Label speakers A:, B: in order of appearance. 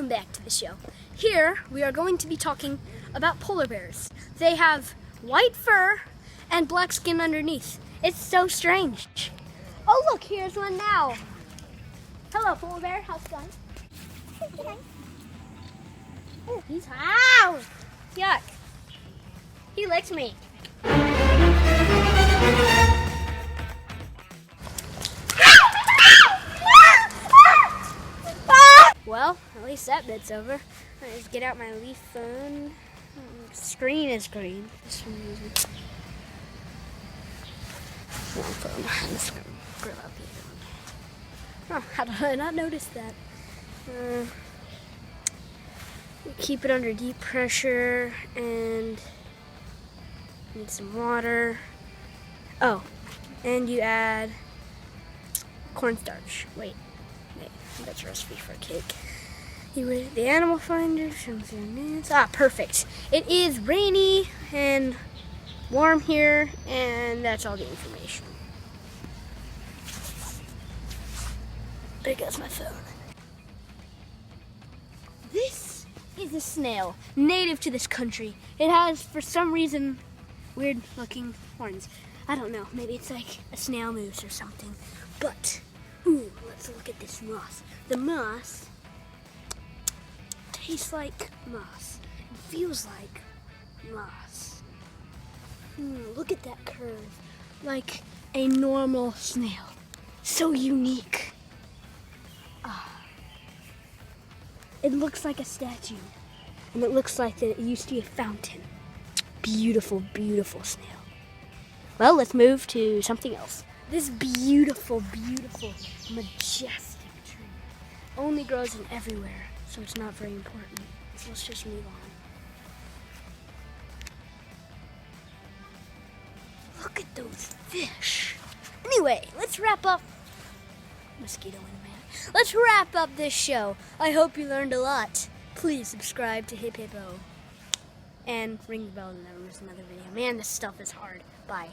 A: welcome back to the show. Here we are going to be talking about polar bears. They have white fur and black skin underneath. It's so strange. Oh look, here's one now. Hello polar bear, how's it going? Oh, he's ow! Yuck. He licked me. Well, at least that bit's over. I just get out my Leaf phone. Screen is green for some reason. Wrong phone. I'm just gonna grab out the other one. Oh, how did I not notice that? Keep it under deep pressure and need some water. Oh, and you add cornstarch. Wait, that's a recipe for a cake. You read the animal finder. Perfect. It is rainy and warm here, and that's all the information. There goes my phone. This is a snail, native to this country. It has, for some reason, weird looking horns. I don't know, maybe it's like a snail moose or something. But, ooh, let's look at this moss. The moss tastes like moss. It feels like moss. Look at that curve, like a normal snail. So unique. It looks like a statue, and it looks like that it used to be a fountain. Beautiful, beautiful snail. Well, let's move to something else. This beautiful, beautiful, majestic tree only grows in everywhere, so it's not very important. So let's just move on. Look at those fish. Anyway, let's wrap up. Mosquito in a man. Let's wrap up this show. I hope you learned a lot. Please subscribe to Hip Hippo and ring the bell to never miss another video. Man, this stuff is hard. Bye.